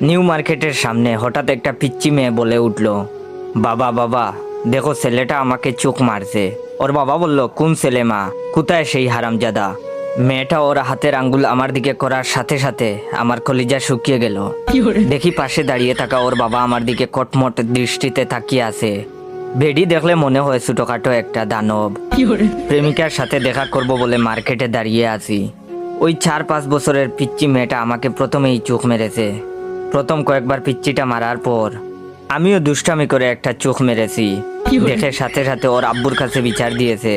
New মার্কেটের সামনে হঠাৎ একটা পিচ্চি মেয়ে বলে উঠল, বাবা বাবা দেখো ছেলেটা আমাকে চোখ মারছে। ওর বাবা বলল, কোন ছেলে মা, কোথায় সেই হারামজাদা? মেয়েটা ওর হাতের আঙ্গুল আমার দিকে করার সাথে সাথে আমার কলিজা শুকিয়ে গেল। দেখি পাশে দাঁড়িয়ে থাকা ওর বাবা আমার দিকে কটমট দৃষ্টিতে তাকিয়ে আছে। বেডি দেখলে মনে হয় ছোটখাটো একটা দানব। প্রেমিকার সাথে দেখা করব বলে মার্কেটে দাঁড়িয়ে আছি। ওই 4-5 বছরের পিচ্চি মেয়েটা আমাকে প্রথমেই চোখ মেরেছে। প্রথম কয়েকবার পিচ্চিটা মারার পর আমিও দুষ্টামি করে একটা চোখ মেরেছি। দেখে সাথে সাথে ওর আব্বুর কাছে বিচার দিয়েছে।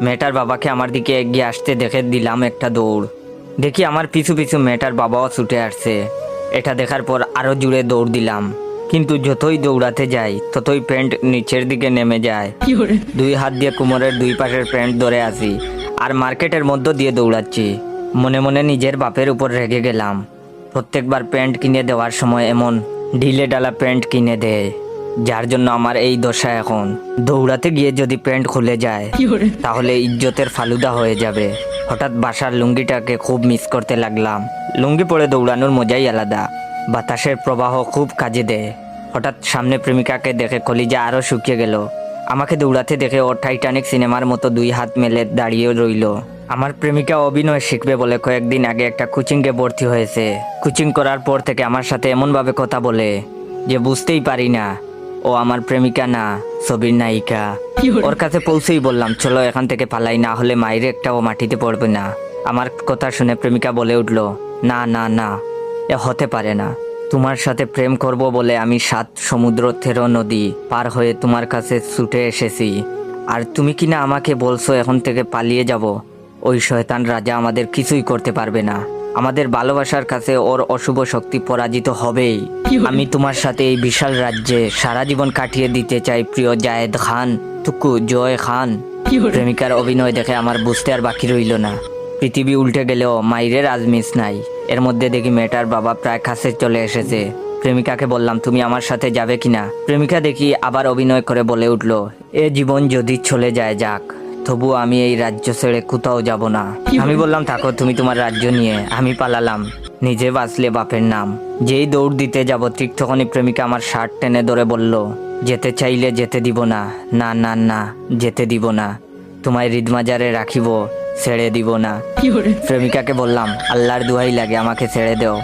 মেয়েটার বাবাকে আমার দিকে এগিয়ে আসতে দেখে দিলাম একটা দৌড়। দেখি আমার পিছু পিছু মেয়েটার বাবাও ছুটে আসছে। এটা দেখার পর আরো জুড়ে দৌড় দিলাম, কিন্তু যতই দৌড়াতে যাই ততই প্যান্ট নিচের দিকে নেমে যায়। 2 হাত দিয়ে কোমরের 2 পাশের প্যান্ট ধরে আছি আর মার্কেটের মধ্য দিয়ে দৌড়াচ্ছি। মনে মনে নিজের বাপের উপর রেগে গেলাম। প্রত্যেকবার প্যান্ট কিনে দেওয়ার সময় এমন ঢিলে ডালা প্যান্ট কিনে দেয়, যার জন্য আমার এই দশা এখন। দৌড়াতে গিয়ে যদি প্যান্ট খুলে যায় তাহলে ইজ্জতের ফালুদা হয়ে যাবে। হঠাৎ বাসার লুঙ্গিটাকে খুব মিস করতে লাগলাম। লুঙ্গি পরে দৌড়ানোর মজাই আলাদা, বাতাসের প্রবাহ খুব কাজে দেয়। হঠাৎ সামনে প্রেমিকাকে দেখে কলিজা আরো শুকিয়ে গেল। আমাকে দৌড়াতে দেখে ও টাইটানিক সিনেমার মতো 2 হাত মেলে দাঁড়িয়ে রইল। আমার প্রেমিকা অভিনয় শিখবে বলে কয়েকদিন আগে একটা কোচিংয়ে ভর্তি হয়েছে। কোচিং করার পর থেকে আমার সাথে এমনভাবে কথা বলে যে বুঝতেই পারি না ও আমার প্রেমিকা না, ছবির নায়িকা। ওর কাছে পৌঁছেই বললাম, চলো এখান থেকে পালাই, না হলে মায়ের একটাও মাটিতে পড়বে না। আমার কথা শুনে প্রেমিকা বলে উঠল, না না না, এ হতে পারে না। তোমার সাথে প্রেম করব বলে আমি 7 সমুদ্র 13 নদী পার হয়ে তোমার কাছে ছুটে এসেছি, আর তুমি কিনা আমাকে বলছো এখন থেকে পালিয়ে যাব। ওই শয়তান রাজা আমাদের কিছুই করতে পারবে না। আমাদের ভালোবাসার কাছে ওর অশুভ শক্তি পরাজিত হবেই। আমি তোমার সাথে এই বিশাল রাজ্যে সারা জীবন কাটিয়ে দিতে চাই প্রিয় জায়েদ খান, টুকু জয় খান। প্রেমিকার অভিনয় দেখে আমার বুঝতে আর বাকি রইল না। পৃথিবী উল্টে গেলেও মাইরের আজ মিস নাই। এর মধ্যে দেখি মেয়েটার বাবা প্রায় কাছে চলে এসেছে। প্রেমিকাকে বললাম, তুমি আমার সাথে যাবে কিনা? প্রেমিকা দেখি আবার অভিনয় করে বলে উঠল, এ জীবন যদি চলে যায় যাক, তবু আমি এই রাজ্য ছেড়ে কোথাও যাব না। আমি বললাম, থাকো তুমি তোমার রাজ্য নিয়ে, আমি পালালাম, নিজে বাঁচলে বাপের নাম। যেই দৌড় দিতে যাব ঠিক তখনই প্রেমিকা আমার শার্ট টেনে ধরে বলল, যেতে চাইলে যেতে দিব না, না না না যেতে দিব না, তোমায় হৃদমাজারে রাখিব, ছেড়ে দিব না। প্রেমিকাকে বললাম, আল্লাহর দোহাই লাগে আমাকে ছেড়ে দেও।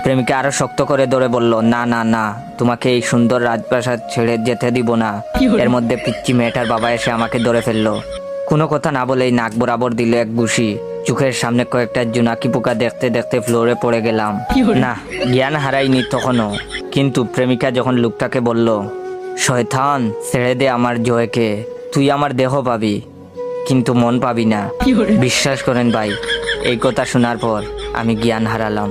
প্রেমিকা আরো শক্ত করে ধরে বলল, না না না, তোমাকে এই সুন্দর রাজপ্রাসাদ ছেড়ে যেতে দিব না। এর মধ্যে পিচ্চি মেয়েটার বাবা এসে আমাকে ধরে ফেললো। কোনো কথা না বলেই নাক বরাবর দিল এক ঘুষি। চোখের সামনে কয়েকটা জোনাকি পোকা দেখতে দেখতে ফ্লোরে পড়ে গেলাম। না, জ্ঞান হারাইনি তখনও, কিন্তু প্রেমিকা যখন লোকটাকে বলল, শয়তান ছেড়ে দে আমার জয়কে, তুই আমার দেহ পাবি কিন্তু মন পাবি না। বিশ্বাস করেন ভাই, এই কথা শোনার পর আমি জ্ঞান হারালাম।